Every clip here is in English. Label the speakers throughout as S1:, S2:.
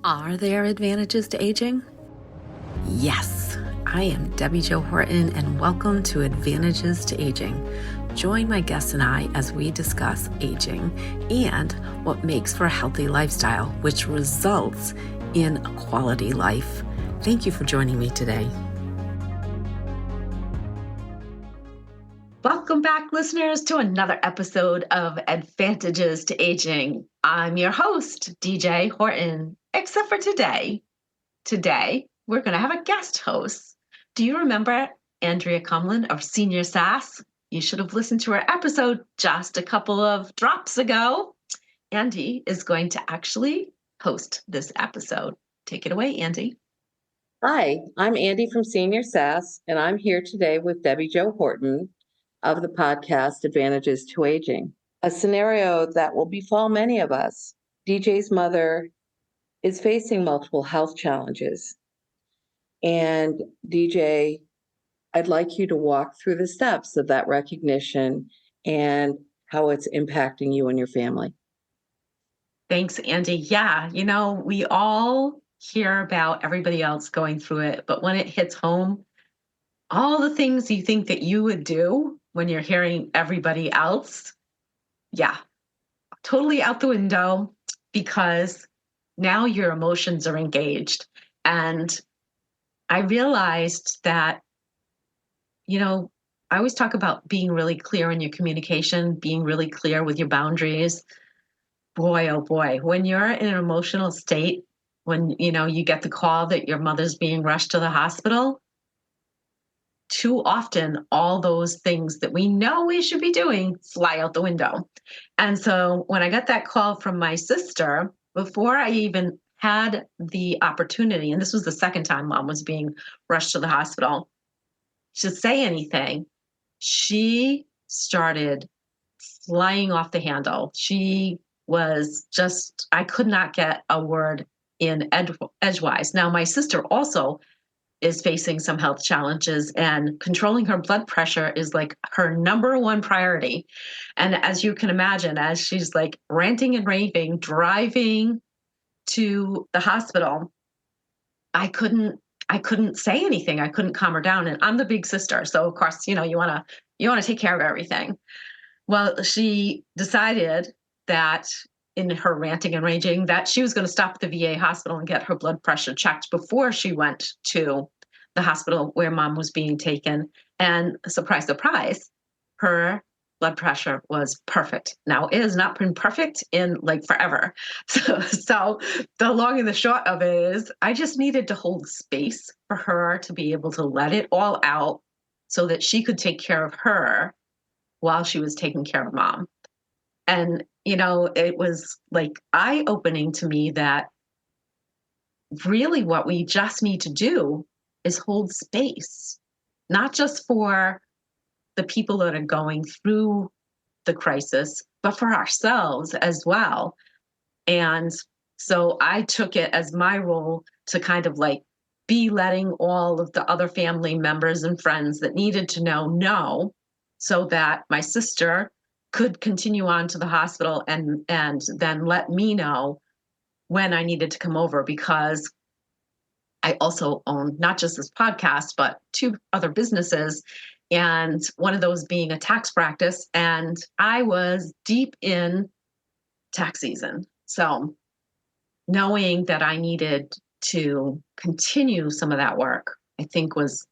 S1: Are there advantages to aging? Yes, I am Debbi-Jo Horton, and welcome to Advantages to Aging. Join my guests and I as we discuss aging and what makes for a healthy lifestyle, which results in a quality life. Thank you for joining me today. Welcome back, listeners, to another episode of Advantages to Aging. I'm your host, DJ Horton, except for today. Today, we're going to have a guest host. Do you remember Andrea Kumlin of Senior Sass? You should have listened to her episode just a couple of drops ago. Andy is going to actually host this episode. Take it away, Andy.
S2: Hi, I'm Andy from Senior Sass, and I'm here today with Debbi-Jo Horton of the podcast Advantages to Aging, a scenario that will befall many of us. DJ's mother is facing multiple health challenges. And DJ, I'd like you to walk through the steps of that recognition and how it's impacting you and your family.
S1: Thanks, Andy. Yeah, we all hear about everybody else going through it, but when it hits home, all the things you think that you would do when you're hearing everybody else, yeah, totally out the window, because now your emotions are engaged. And I realized that, I always talk about being really clear in your communication, being really clear with your boundaries. Boy, oh boy, when you're in an emotional state, when, you get the call that your mother's being rushed to the hospital, too often all those things that we know we should be doing fly out the window. And so when I got that call from my sister, before I even had the opportunity, and this was the second time mom was being rushed to the hospital, to say anything, she started flying off the handle. She was just, I could not get a word in edgewise. Now, my sister also is facing some health challenges, and controlling her blood pressure is like her number one priority. And as you can imagine, as she's like ranting and raving, driving to the hospital, I couldn't say anything. I couldn't calm her down. And I'm the big sister. So of course, you want to take care of everything. Well, she decided that in her ranting and raging that she was going to stop at the VA hospital and get her blood pressure checked before she went to the hospital where mom was being taken. And surprise, surprise, her blood pressure was perfect. Now, it has not been perfect in like forever. So the long and the short of it is I just needed to hold space for her to be able to let it all out so that she could take care of her while she was taking care of mom. And, it was like eye-opening to me that really what we just need to do is hold space, not just for the people that are going through the crisis, but for ourselves as well. And so I took it as my role to kind of like be letting all of the other family members and friends that needed to know, so that my sister could continue on to the hospital and then let me know when I needed to come over, because I also own not just this podcast, but 2 other businesses, and one of those being a tax practice. And I was deep in tax season. So knowing that I needed to continue some of that work, I think was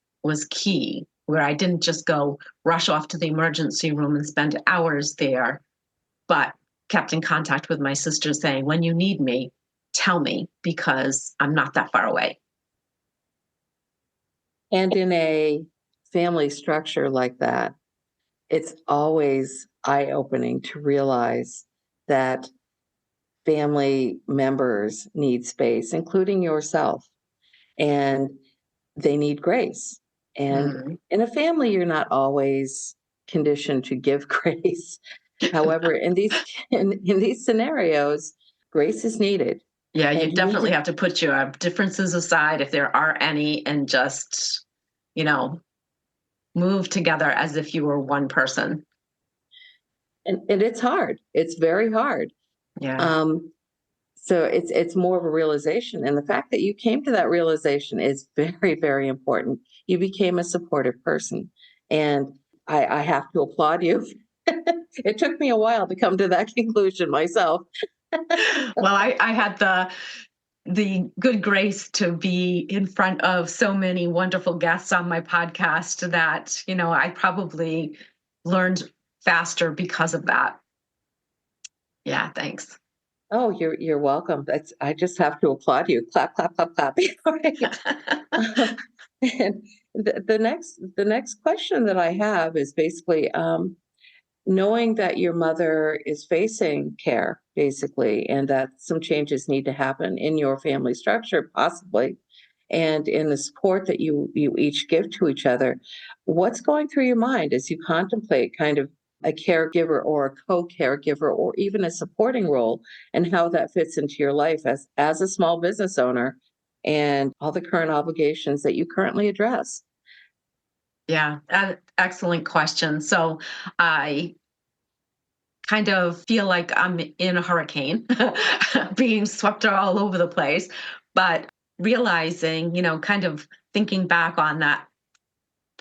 S1: key, where I didn't just go rush off to the emergency room and spend hours there, but kept in contact with my sister saying, when you need me, tell me, because I'm not that far away.
S2: And in a family structure like that, it's always eye-opening to realize that family members need space, including yourself, and they need grace. And in a family, you're not always conditioned to give grace. However, in these scenarios, grace is needed.
S1: Yeah, you definitely have to put your differences aside, if there are any, and just, move together as if you were one person.
S2: And it's hard. It's very hard.
S1: Yeah.
S2: So it's more of a realization, and the fact that you came to that realization is very, very important. You became a supportive person, and I have to applaud you. It took me a while to come to that conclusion myself.
S1: Well, I had the good grace to be in front of so many wonderful guests on my podcast that, I probably learned faster because of that. Yeah, thanks.
S2: Oh, you're welcome. That's I just have to applaud you. Clap, clap, clap, clap. All right. And the next question that I have is basically knowing that your mother is facing care, basically, and that some changes need to happen in your family structure, possibly, and in the support that you each give to each other. What's going through your mind as you contemplate kind of a caregiver or a co-caregiver or even a supporting role, and how that fits into your life as a small business owner and all the current obligations that you currently address?
S1: Yeah, excellent question. So I kind of feel like I'm in a hurricane, being swept all over the place, but realizing, kind of thinking back on that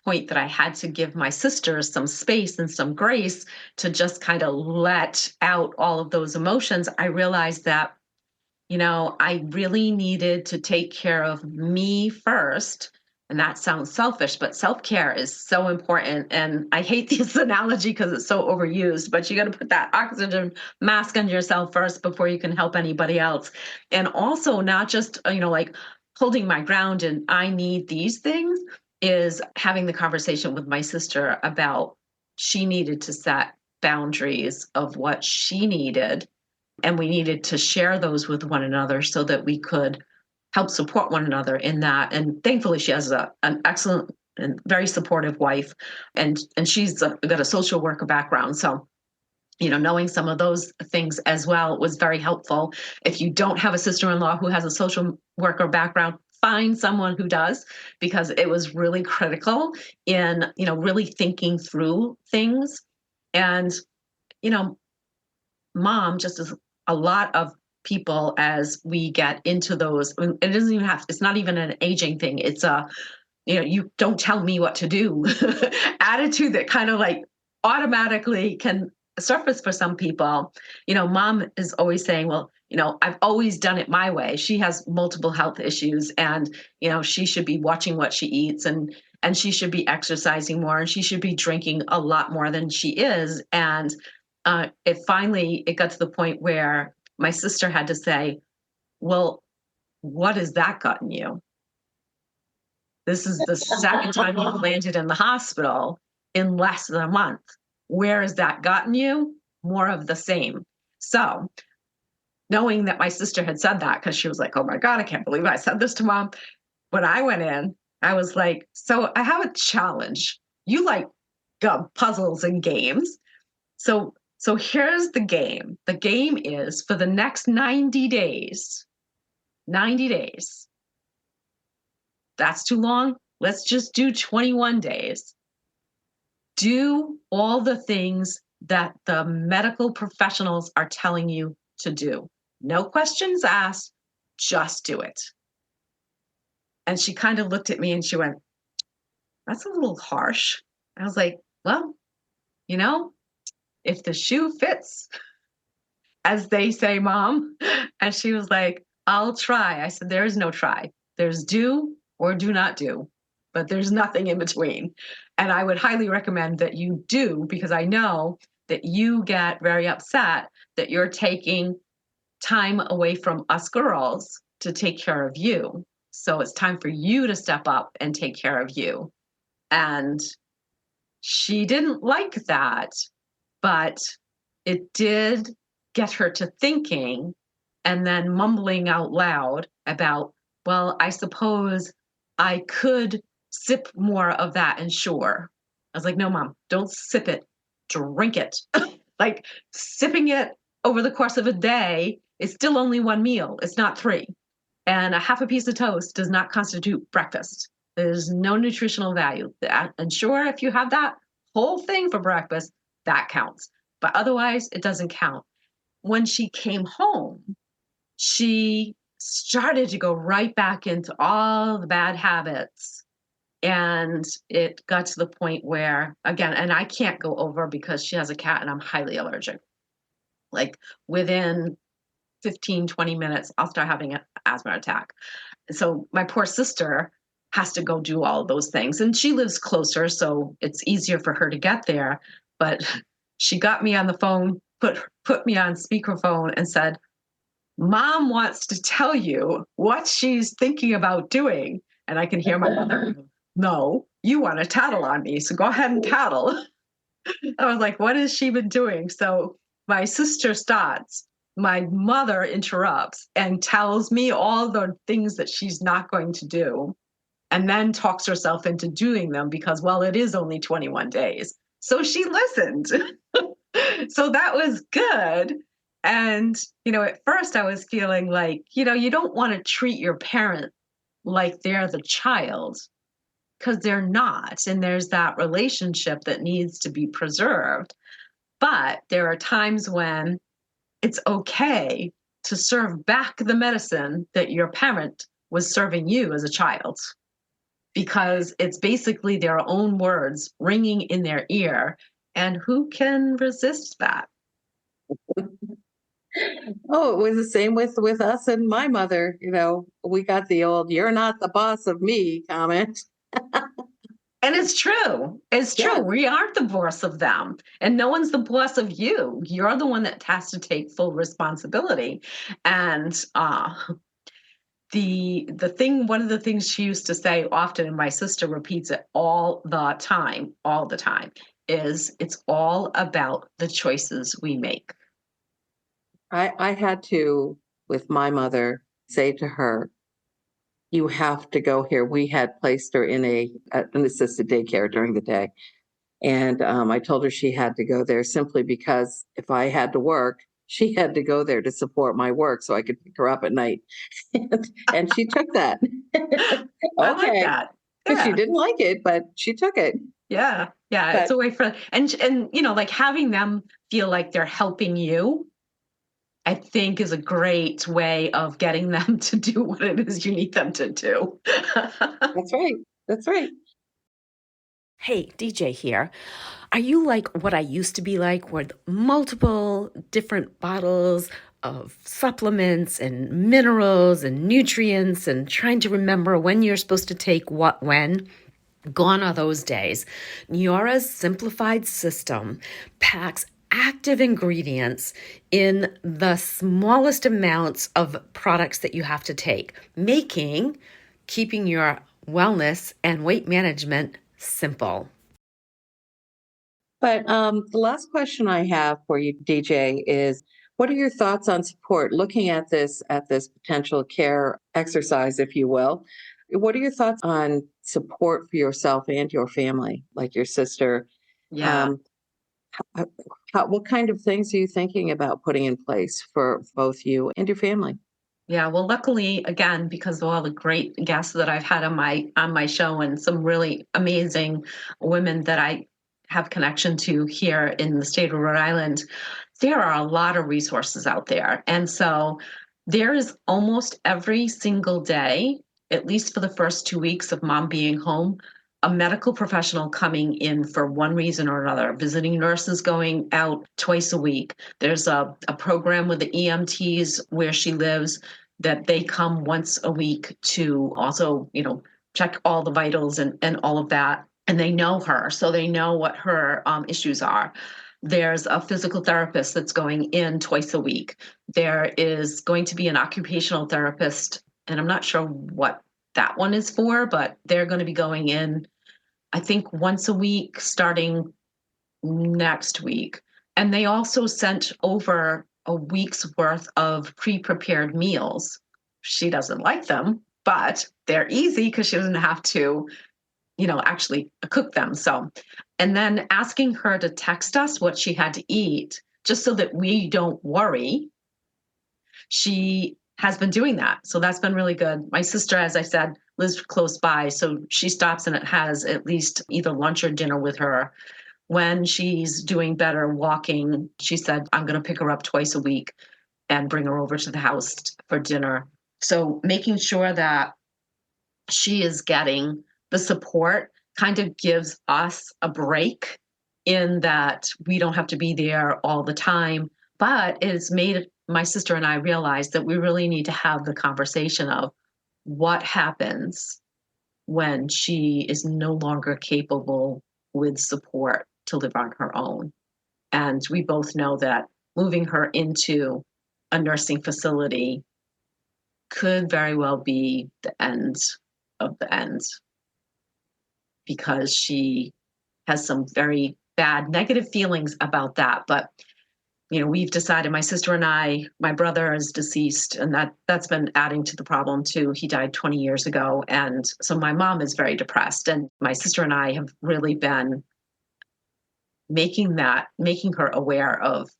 S1: point that I had to give my sister some space and some grace to just kind of let out all of those emotions, I realized that, I really needed to take care of me first. And that sounds selfish, but self care is so important. And I hate this analogy because it's so overused, but you got to put that oxygen mask on yourself first before you can help anybody else. And also, not just, like holding my ground and I need these things, is having the conversation with my sister about she needed to set boundaries of what she needed, and we needed to share those with one another so that we could help support one another in that. And thankfully she has an excellent and very supportive wife, and she's got a social worker background, so knowing some of those things as well was very helpful. If you don't have a sister-in-law who has a social worker background, find someone who does, because it was really critical in really thinking through things. And you know mom, just as a lot of people, as we get into those, it doesn't even have, it's not even an aging thing, it's a, you don't tell me what to do attitude that kind of like automatically can surface for some people. Mom is always saying, well, I've always done it my way. She has multiple health issues, and she should be watching what she eats, and she should be exercising more, and she should be drinking a lot more than she is. And it got to the point where my sister had to say, well, what has that gotten you? This is the second time you've landed in the hospital in less than a month. Where has that gotten you? More of the same. So, knowing that my sister had said that, because she was like, oh my God, I can't believe I said this to mom. When I went in, I was like, so I have a challenge. You like puzzles and games. So here's the game. The game is for the next 90 days. 90 days. That's too long. Let's just do 21 days. Do all the things that the medical professionals are telling you to do. No questions asked, just do it. And she kind of looked at me and she went, that's a little harsh. I was like, well, you know, if the shoe fits, as they say, mom. And she was like, I'll try. I said, there is no try. There's do or do not do, but there's nothing in between. And I would highly recommend that you do, because I know that you get very upset that you're taking time away from us girls to take care of you. So it's time for you to step up and take care of you. And she didn't like that, but it did get her to thinking, and then mumbling out loud about, well, I suppose I could sip more of that Ensure. I was like, no, mom, don't sip it, drink it. Like, sipping it over the course of a day is still only one meal, it's not three. And a half a piece of toast does not constitute breakfast. There's no nutritional value. Ensure, if you have that whole thing for breakfast, that counts. But otherwise, it doesn't count. When she came home, she started to go right back into all the bad habits. And it got to the point where, again, and I can't go over because she has a cat and I'm highly allergic. Like within 15, 20 minutes, I'll start having an asthma attack. So my poor sister has to go do all of those things. And she lives closer, so it's easier for her to get there. But she got me on the phone, put me on speakerphone and said, Mom wants to tell you what she's thinking about doing. And I can hear my mother, no, you want to tattle on me. So go ahead and tattle. I was like, what has she been doing? So my sister starts, my mother interrupts and tells me all the things that she's not going to do, and then talks herself into doing them because, well, it is only 21 days. So she listened. So that was good. And, at first I was feeling like, you don't want to treat your parent like they're the child because they're not. And there's that relationship that needs to be preserved. But there are times when it's okay to serve back the medicine that your parent was serving you as a child, because it's basically their own words ringing in their ear. And who can resist that?
S2: Oh, it was the same with us and my mother. We got the old "you're not the boss of me" comment.
S1: And it's true. It's true.
S2: Yes.
S1: We aren't the boss of them, and no one's the boss of you. You're the one that has to take full responsibility. And the thing, one of the things she used to say often, and my sister repeats it all the time, is it's all about the choices we make.
S2: I had to, with my mother, say to her, "You have to go here." We had placed her in an assisted daycare during the day. And I told her she had to go there simply because if I had to work, she had to go there to support my work so I could pick her up at night. And she took that.
S1: I like
S2: Okay.
S1: that.
S2: Because she
S1: Yeah.
S2: didn't like it, but she took it.
S1: Yeah. Yeah. It's
S2: But
S1: a way for, and, like having them feel like they're helping you, I think is a great way of getting them to do what it is you need them to do.
S2: that's right. That's right.
S3: Hey, DJ here. Are you like what I used to be like, with multiple different bottles of supplements and minerals and nutrients and trying to remember when you're supposed to take what when? Gone are those days. Neora's simplified system packs active ingredients in the smallest amounts of products that you have to take, making keeping your wellness and weight management simple.
S2: But the last question I have for you, DJ, is what are your thoughts on support? Looking at this potential care exercise, if you will, what are your thoughts on support for yourself and your family, like your sister?
S1: Yeah.
S2: Um, how, what kind of things are you thinking about putting in place for both you and your family?
S1: Yeah, well, luckily, again, because of all the great guests that I've had on my show and some really amazing women that I have connection to here in the state of Rhode Island, there are a lot of resources out there. And so there is almost every single day, at least for the first 2 weeks of mom being home, a medical professional coming in for one reason or another, visiting nurses going out twice a week. There's a program with the EMTs where she lives that they come once a week to also, check all the vitals and all of that. And they know her, so they know what her issues are. There's a physical therapist that's going in twice a week. There is going to be an occupational therapist, and I'm not sure what that one is for, but they're going to be going in, I think, once a week starting next week. And they also sent over a week's worth of pre-prepared meals. She doesn't like them, but they're easy because she doesn't have to, actually cook them. So, and then asking her to text us what she had to eat just so that we don't worry. She has been doing that. So that's been really good. My sister, as I said, lives close by. So she stops and it has at least either lunch or dinner with her. When she's doing better walking, she said, I'm going to pick her up twice a week and bring her over to the house for dinner. So making sure that she is getting the support kind of gives us a break in that we don't have to be there all the time. But it's made my sister and I realize that we really need to have the conversation of what happens when she is no longer capable with support to live on her own. And we both know that moving her into a nursing facility could very well be the end of the end because she has some very bad negative feelings about that. But we've decided, my sister and I, my brother is deceased, and that's been adding to the problem too. He died 20 years ago. And so my mom is very depressed. And my sister and I have really been making her aware of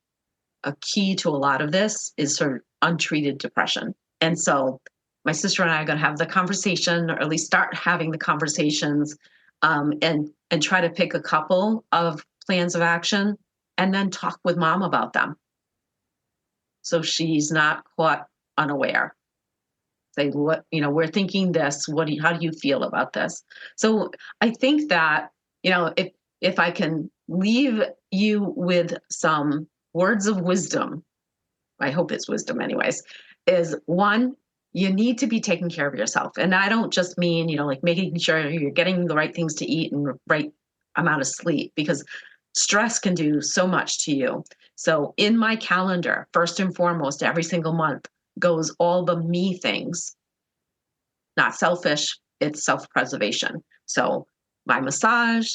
S1: a key to a lot of this is sort of untreated depression. And so my sister and I are going to have the conversation, or at least start having the conversations, and try to pick a couple of plans of action and then talk with mom about them. So she's not caught unaware. Say, we're thinking this. How do you feel about this? So I think that, if I can leave you with some words of wisdom, I hope it's wisdom anyways, is one, you need to be taking care of yourself. And I don't just mean, like making sure you're getting the right things to eat and the right amount of sleep, because stress can do so much to you. So in my calendar, first and foremost, every single month goes all the me things. Not selfish, it's self-preservation. So my massage,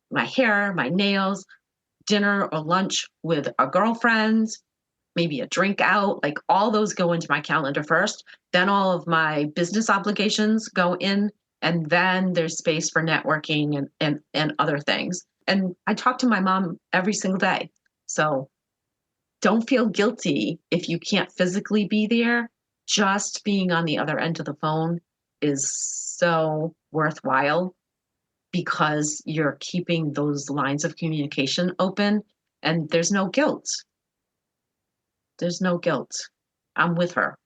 S1: my hair, my nails, dinner or lunch with a girlfriend, maybe a drink out, like all those go into my calendar first. Then all of my business obligations go in, and then there's space for networking and other things. And I talk to my mom every single day. So don't feel guilty if you can't physically be there. Just being on the other end of the phone is so worthwhile because you're keeping those lines of communication open, and there's no guilt. There's no guilt. I'm with her.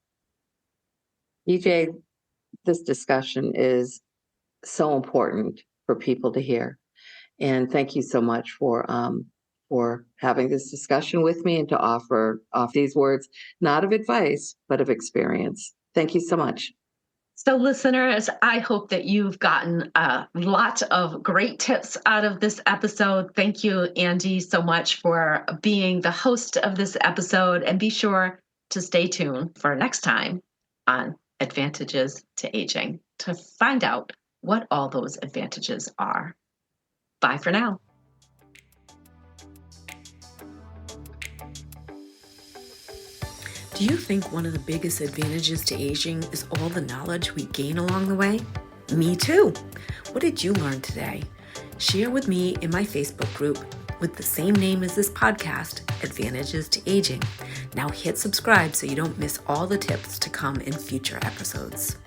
S2: DJ, this discussion is so important for people to hear. And thank you so much for having this discussion with me and to offer these words, not of advice, but of experience. Thank you so much.
S1: So listeners, I hope that you've gotten a lot of great tips out of this episode. Thank you, Andy, so much for being the host of this episode. And be sure to stay tuned for next time on Advantages to Aging to find out what all those advantages are. Bye for now.
S3: Do you think one of the biggest advantages to aging is all the knowledge we gain along the way? Me too. What did you learn today? Share with me in my Facebook group with the same name as this podcast, Advantages to Aging. Now hit subscribe so you don't miss all the tips to come in future episodes.